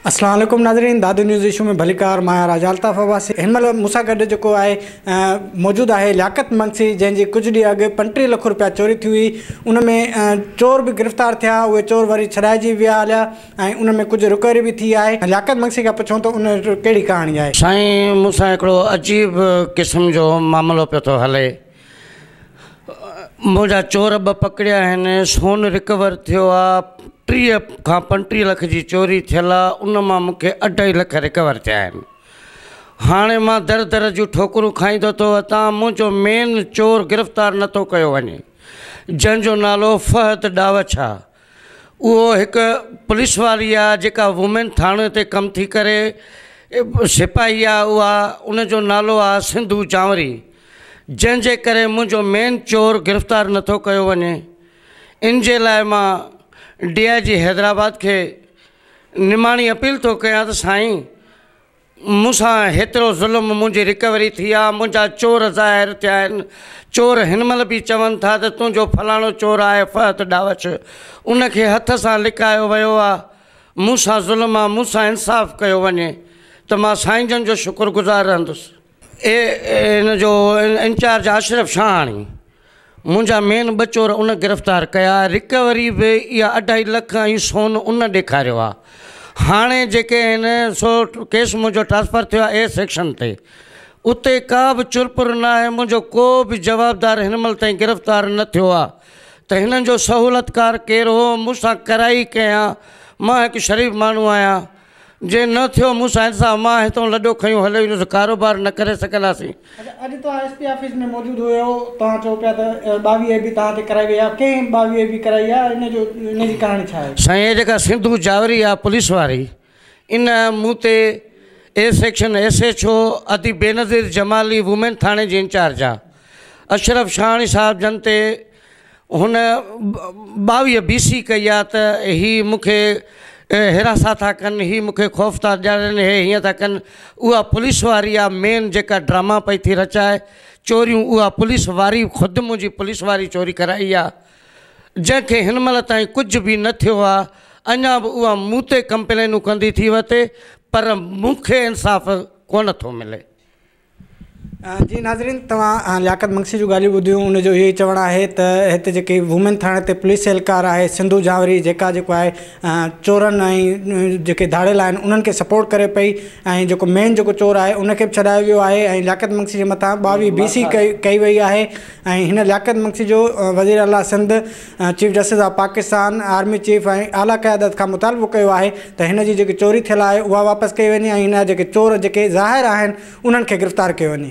अस्सलाम वालेकुम नाज़रीन, दादू न्यूज़ इशू में भलीकार माया राजा अल्ताफ़ अब्बासी हिन महिल मूंसां गॾु जेको आहे मौजूदु आहे लियाकत मंगसी, जंहिंजी कुझु ॾींहं अॻु 35 लख रुपया चोरी थी हुई। उन में चोर बि गिरफ़्तार थिया, उहे चोर वरी छॾाइजी विया हलिया ऐं उन में कुझु रिकवरी बि थी आहे। लियाकत मंगसी खां पुछूं त उन कहिड़ी कहाणी आहे। साईं, मूंसां हिकिड़ो अजीब क़िस्म जो मामिलो पियो थो हले। मुंहिंजा चोर ॿ पकड़िया आहिनि, सोन रिकवर थियो आहे, 30 खां 35 लख जी चोरी थियल आहे, उन मां मूंखे 2.5 लख रिकवर थिया आहिनि। हाणे मां दर दर जूं ठोकरूं खाईंदो थो अचां। मुंहिंजो मेन चोर गिरफ़्तार नथो कयो वञे, जंहिंजो नालो फहद डावछ आहे। उहो हिकु पुलिस वारी आहे जेका वुमेन थाणे ते कमु थी करे सिपाही आहे। उहा उनजो नालो आहे सिंधू जावरी, जंहिंजे करे मुंहिंजो मेन चोर गिरफ़्तार नथो कयो वञे। इन जे लाइ मां DIG हैदराबाद खे निमाणी अपील थो कयां त साईं, मूंसां हेतिरो ज़ुल्म मुंहिंजी रिकवरी थी आहे, मुंहिंजा चोर ज़ाहिर थिया आहिनि। चोर हिन महिल बि चवनि था त तुंहिंजो फलाणो चोर आहे फहद डावछ, उनखे हथ सां लिकायो वियो आहे, मूंसां ज़ुल्म आहे, मूंसां इंसाफ़ कयो वञे त मां साईं जन जो शुक्रगुज़ार रहंदुसि। इन जो इंचार्ज अशरफ शाहाणी, मुंहिंजा मेन 2 चोर उन गिरफ़्तार कया। रिकवरी बि इहा 2.5 लख ऐं सोन उन ॾेखारियो आहे। हाणे जेके आहिनि सो केस मुंहिंजो ट्रांसफ़र थियो आहे A सेक्शन ते, उते का बि चुरपुर न आहे। मुंहिंजो को बि जवाबदार हिन महिल ताईं गिरफ़्तार न थियो आहे। त हिननि जो सहूलियतकार केरु हो, मूंसां कराई कयां। मां हिकु शरीफ़ माण्हू आहियां, जे न थियो मूंसां इंसाफ़, मां हितां लॾो खयूं हले वियुसि, कारोबार न करे सघंदासीं। अॼु तो SP ऑफिस में मौजूदु हुयो, तव्हां चओ पिया त 22 बि तव्हां ते कराई वई आहे। कंहिं 22 बि कराई आहे? इन जी कहाणी छा आहे? साईं, जेका सिंधू जावरी आहे पुलिस वारी, इन मूं ते A सेक्शन SHO अदी बेनज़ीर जमाली वुमेन थाणे जी इंचार्ज आहे। अशरफ शाहाणी साहिब जन ते हुन 22 BC कई आहे त ही मूंखे हिरासा था कनि, ही मूंखे ख़ौफ़ था ॾियारनि, हे हीअं था कनि। उहा पुलिस वारी आहे मेन जेका ड्रामा पई थी रचाए चोरियूं। उहा पुलिस वारी ख़ुदि मुंहिंजी पुलिस वारी चोरी कराई आहे, जंहिंखे हिन महिल ताईं कुझु बि न थियो आहे। अञा बि उहा मूं ते कंप्लेनूं कंदी थी वठे, पर मूंखे इंसाफ़ कोन थो मिले। जी नाज़रीन, तव्हां लियाकत मंगसी जूं ॻाल्हियूं ॿुधियूं। उनजो इहो ई चवणु आहे त हिते जेकी वुमेन थाणे ते पुलिस एहलकार आहे सिंधू जावरी, जेका जेको आहे चोरनि ऐं जेके धाड़ियल आहिनि उन्हनि खे सपोर्ट करे पई, ऐं जेको मेन जेको चोर आहे उनखे बि छॾायो वियो आहे। ऐं लियाकत मंगसी जे मथां 22 BC कई वई आहे। ऐं हिन लियाकत मंगसी जो वज़ीर आला Sindh, chief justice of Pakistan, army chief ऐं आला क़यादत खां मुतालबो कयो आहे त हिन जी जेकी चोरी थियल आहे उहा वापसि कई वञे ऐं हिन जेके चोर जेके ज़ाहिर आहिनि उन्हनि खे गिरफ़्तार कयो वञे।